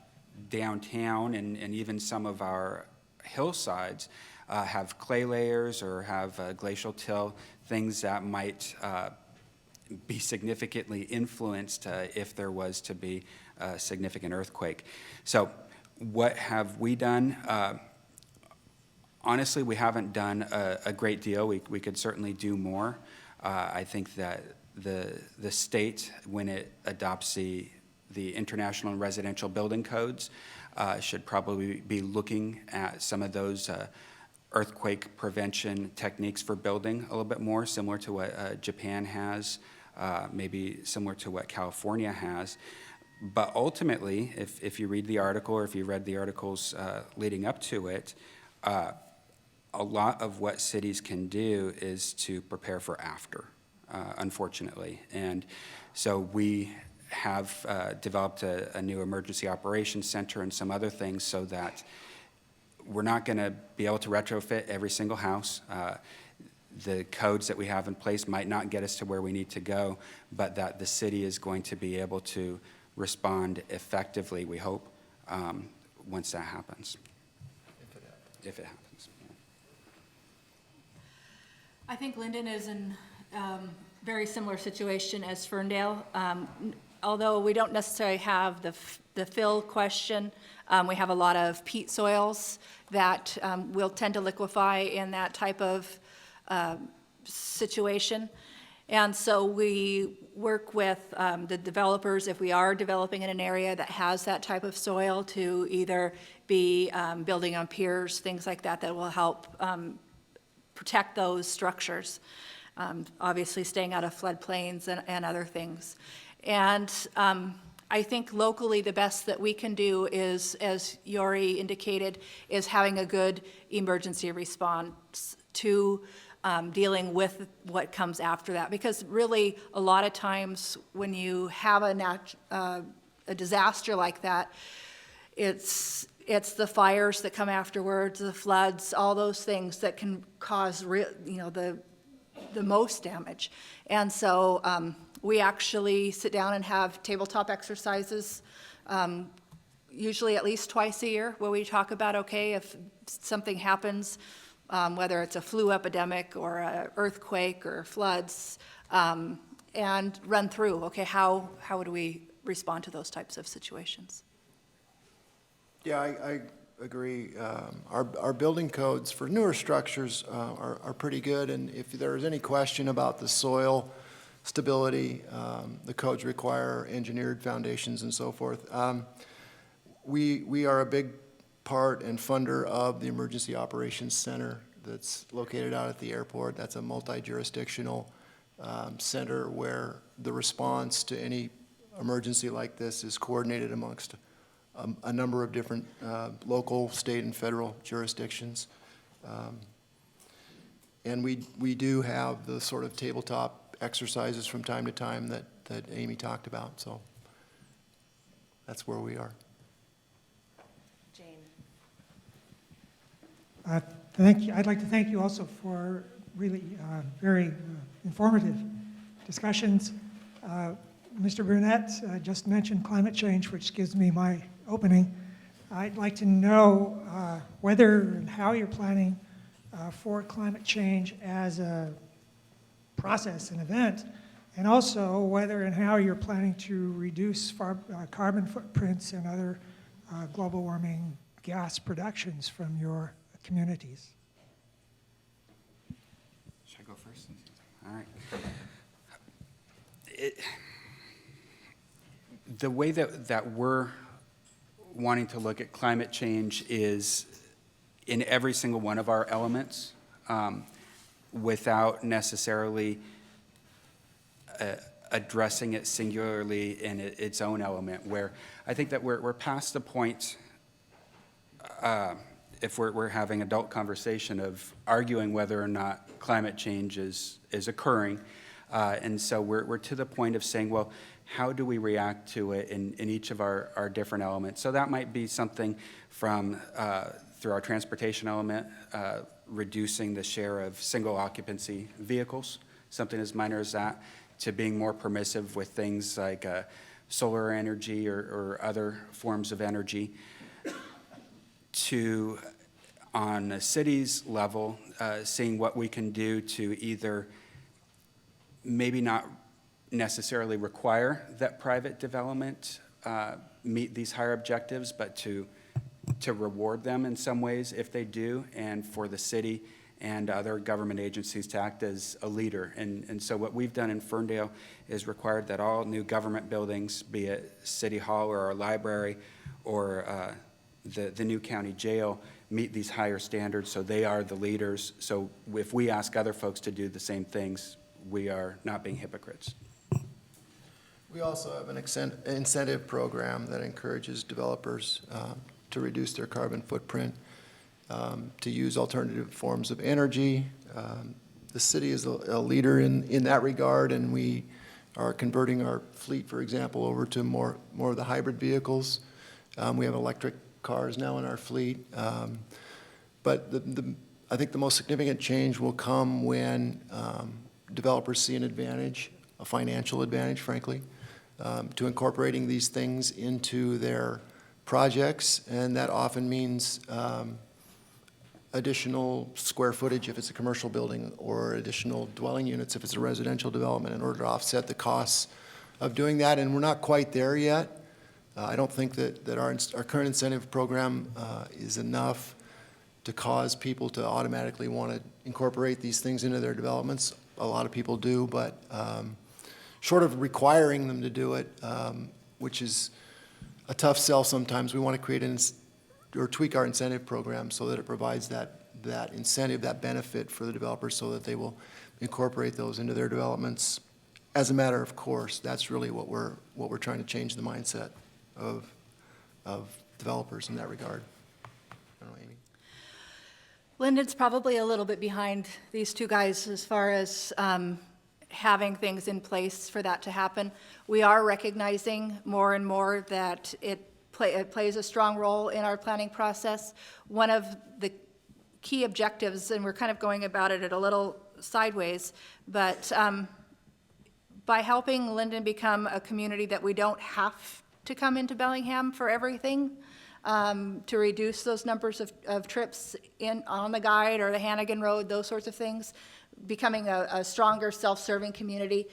downtown and even some of our hillsides have clay layers or have glacial till, things that might be significantly influenced if there was to be a significant earthquake. So what have we done? Honestly, we haven't done a great deal. We could certainly do more. I think that the state, when it adopts the International and Residential Building Codes, should probably be looking at some of those earthquake prevention techniques for building a little bit more, similar to what Japan has, maybe similar to what California has. But ultimately, if you read the article, or if you read the articles leading up to it, a lot of what cities can do is to prepare for after, unfortunately. And so we have developed a new emergency operations center and some other things so that we're not going to be able to retrofit every single house. The codes that we have in place might not get us to where we need to go, but that the city is going to be able to respond effectively, we hope, once that happens. If it happens. I think Lynden is in very similar situation as Ferndale. Although we don't necessarily have the fill question, we have a lot of peat soils that will tend to liquefy in that type of situation. And so we work with the developers, if we are developing in an area that has that type of soil, to either be building on piers, things like that, that will help protect those structures. Obviously staying out of floodplains and other things. And I think locally the best that we can do is, as Yori indicated, is having a good emergency response to dealing with what comes after that. Because really, a lot of times when you have a disaster like that, it's the fires that come afterwards, the floods, all those things that can cause the most damage. And so we actually sit down and have tabletop exercises, usually at least twice a year, where we talk about, okay, if something happens, whether it's a flu epidemic or an earthquake or floods, and run through, okay, how do we respond to those types of situations? Yeah, I agree. Our building codes for newer structures are pretty good, and if there is any question about the soil stability, the codes require engineered foundations and so forth. We are a big part and funder of the Emergency Operations Center that's located out at the airport. That's a multi-jurisdictional center where the response to any emergency like this is coordinated amongst a number of different local, state, and federal jurisdictions. And we do have the sort of tabletop exercises from time to time that Amy talked about, so that's where we are. Jane. Thank you. I'd like to thank you also for really very informative discussions. Mr. Burnett just mentioned climate change, which gives me my opening. I'd like to know whether and how you're planning for climate change as a process, an event, and also whether and how you're planning to reduce carbon footprints and other global warming gas productions from your communities. Should I go first? All right. The way that we're wanting to look at climate change is in every single one of our elements, without necessarily addressing it singularly in its own element, where I think that we're past the point, if we're having adult conversation, of arguing whether or not climate change is occurring. And so we're to the point of saying, well, how do we react to it in each of our different elements? So that might be something from, through our transportation element, reducing the share of single occupancy vehicles, something as minor as that, to being more permissive with things like solar energy or other forms of energy, to, on a city's level, seeing what we can do to either maybe not necessarily require that private development meet these higher objectives, but to reward them in some ways if they do, and for the city and other government agencies to act as a leader. And so what we've done in Ferndale is required that all new government buildings, be it City Hall or our library or the new county jail, meet these higher standards, so they are the leaders. So if we ask other folks to do the same things, we are not being hypocrites. We also have an incentive program that encourages developers to reduce their carbon footprint, to use alternative forms of energy. The city is a leader in that regard, and we are converting our fleet, for example, over to more of the hybrid vehicles. We have electric cars now in our fleet. But I think the most significant change will come when developers see an advantage, a financial advantage, frankly, to incorporating these things into their projects, and that often means additional square footage if it's a commercial building, or additional dwelling units if it's a residential development, in order to offset the costs of doing that. And we're not quite there yet. I don't think that our current incentive program is enough to cause people to automatically want to incorporate these things into their developments. A lot of people do, but short of requiring them to do it, which is a tough sell sometimes, we want to create or tweak our incentive program so that it provides that incentive, that benefit for the developers, so that they will incorporate those into their developments as a matter of course. That's really what we're trying to change the mindset of developers in that regard. I don't know, Amy. Lynden's probably a little bit behind these two guys as far as having things in place for that to happen. We are recognizing more and more that it plays a strong role in our planning process. One of the key objectives, and we're kind of going about it at a little sideways, but by helping Lynden become a community that we don't have to come into Bellingham for everything, to reduce those numbers of trips on the guide or the Hannigan Road, those sorts of things, becoming a stronger self-serving community.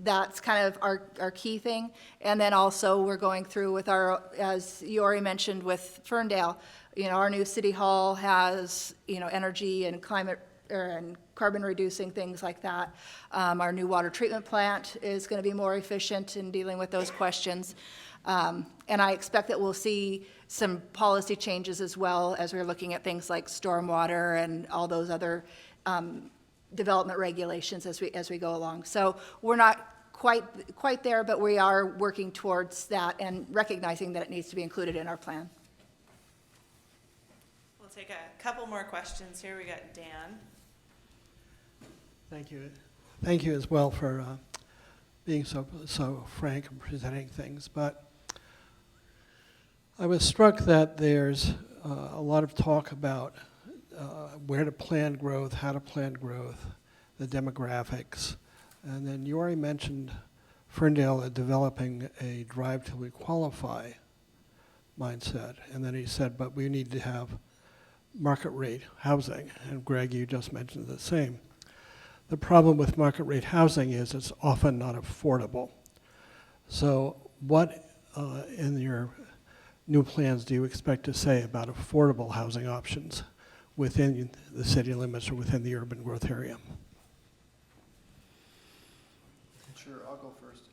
That's kind of our key thing. And then also we're going through with our, as you already mentioned with Ferndale, our new city hall has, energy and climate and carbon reducing things like that. Our new water treatment plant is going to be more efficient in dealing with those questions. And I expect that we'll see some policy changes as well as we're looking at things like stormwater and all those other development regulations as we go along. So we're not quite there, but we are working towards that and recognizing that it needs to be included in our plan. We'll take a couple more questions here. We got Dan. Thank you. Thank you as well for being so frank and presenting things. But I was struck that there's a lot of talk about where to plan growth, how to plan growth, the demographics. And then you already mentioned Ferndale developing a drive till we qualify mindset. And then he said, but we need to have market rate housing. And Greg, you just mentioned the same. The problem with market rate housing is it's often not affordable. So what in your new plans do you expect to say about affordable housing options within the city limits or within the urban growth area? Sure, I'll go first.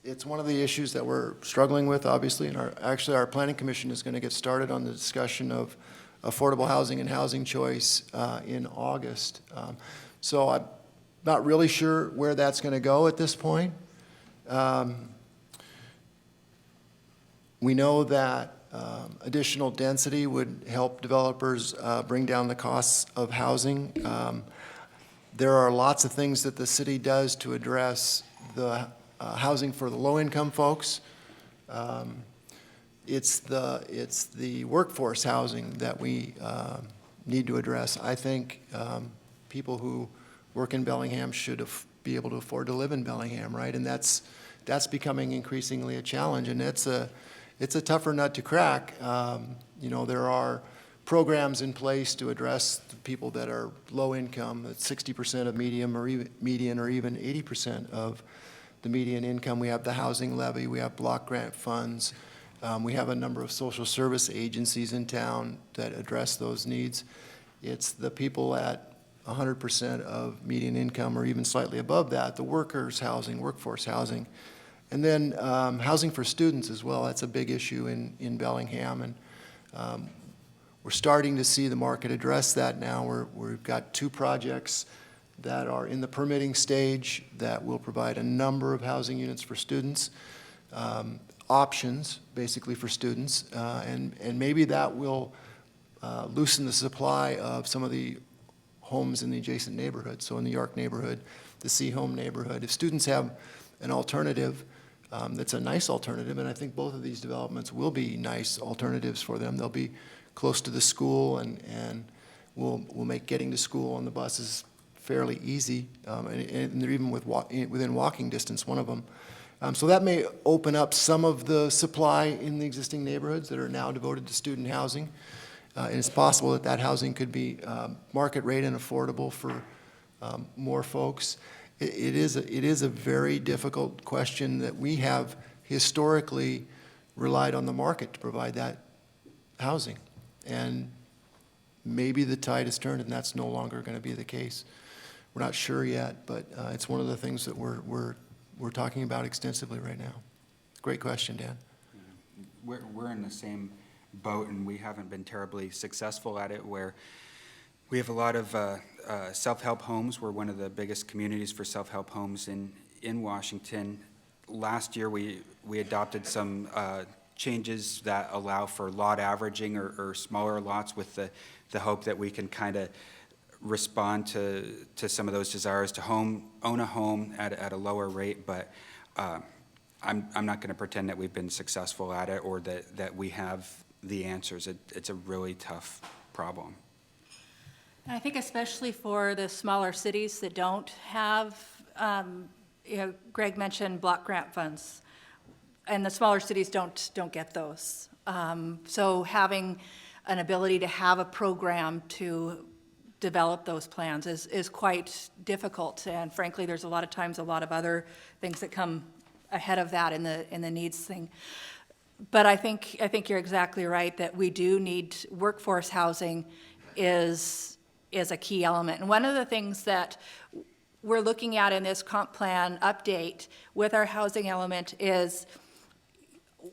It's one of the issues that we're struggling with, obviously, and our planning commission is going to get started on the discussion of affordable housing and housing choice in August. So I'm not really sure where that's going to go at this point. We know that additional density would help developers bring down the costs of housing. There are lots of things that the city does to address the housing for the low-income folks. It's the workforce housing that we need to address. I think people who work in Bellingham should be able to afford to live in Bellingham, right? And that's becoming increasingly a challenge, and it's a tougher nut to crack. You know, there are programs in place to address the people that are low income, at 60% of median or even 80% of the median income. We have the housing levy, we have block grant funds, we have a number of social service agencies in town that address those needs. It's the people at 100% of median income or even slightly above that, the workers' housing, workforce housing. And then housing for students as well. That's a big issue in Bellingham. And we're starting to see the market address that now. We've got 2 projects that are in the permitting stage that will provide a number of housing units for students, options basically for students, and maybe that will loosen the supply of some of the homes in the adjacent neighborhood. So in the York neighborhood, the C Home neighborhood. If students have an alternative that's a nice alternative, and I think both of these developments will be nice alternatives for them. They'll be close to the school, and will make getting to school on the buses fairly easy, and they're even within walking distance, one of them. So that may open up some of the supply in the existing neighborhoods that are now devoted to student housing. And it's possible that that housing could be market rate and affordable for more folks. It is a very difficult question that we have historically relied on the market to provide that housing. And maybe the tide has turned and that's no longer going to be the case. We're not sure yet, but it's one of the things that we're talking about extensively right now. Great question, Dan. We're in the same boat, and we haven't been terribly successful at it, where we have a lot of self-help homes. We're one of the biggest communities for self-help homes in Washington. Last year, we adopted some changes that allow for lot averaging or smaller lots with the hope that we can kind of respond to some of those desires to own a home at a lower rate, but I'm not going to pretend that we've been successful at it or that we have the answers. It's a really tough problem. And I think especially for the smaller cities that don't have, Greg mentioned block grant funds, and the smaller cities don't get those. So having an ability to have a program to develop those plans is quite difficult, and frankly, there's a lot of times a lot of other things that come ahead of that in the needs thing. But I think you're exactly right that we do need workforce housing is a key element. And one of the things that we're looking at in this comp plan update with our housing element is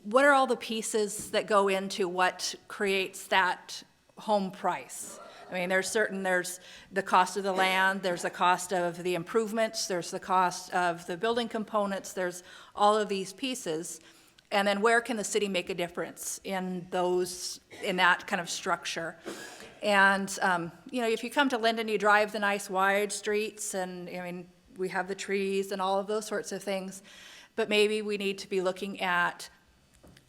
what are all the pieces that go into what creates that home price? I mean, there's the cost of the land, there's the cost of the improvements, there's the cost of the building components, there's all of these pieces. And then where can the city make a difference in that kind of structure? And, if you come to Lynden, you drive the nice wide streets, and, I mean, we have the trees and all of those sorts of things. But maybe we need to be looking at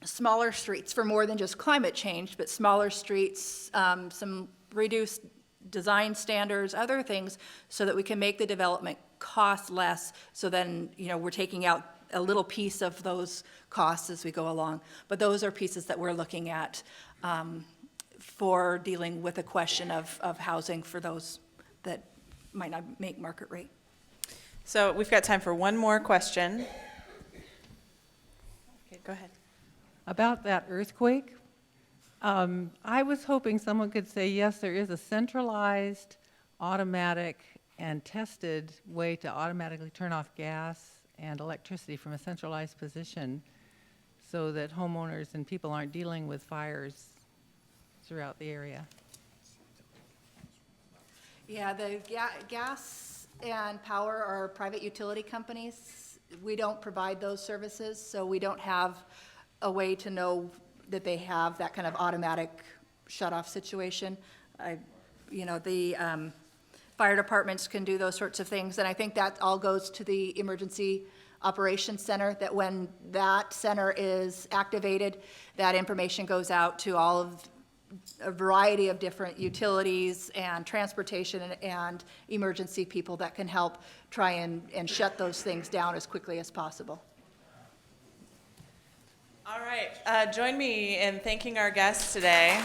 smaller streets for more than just climate change, but smaller streets, some reduced design standards, other things, so that we can make the development cost less, so then, we're taking out a little piece of those costs as we go along. But those are pieces that we're looking at for dealing with the question of housing for those that might not make market rate. So we've got time for one more question. Okay, go ahead. About that earthquake, I was hoping someone could say, yes, there is a centralized, automatic, and tested way to automatically turn off gas and electricity from a centralized position so that homeowners and people aren't dealing with fires throughout the area. Yeah, the gas and power are private utility companies. We don't provide those services, so we don't have a way to know that they have that kind of automatic shut-off situation. The fire departments can do those sorts of things, and I think that all goes to the Emergency Operations Center, that when that center is activated, that information goes out to all of a variety of different utilities and transportation and emergency people that can help try and shut those things down as quickly as possible. All right, join me in thanking our guests today.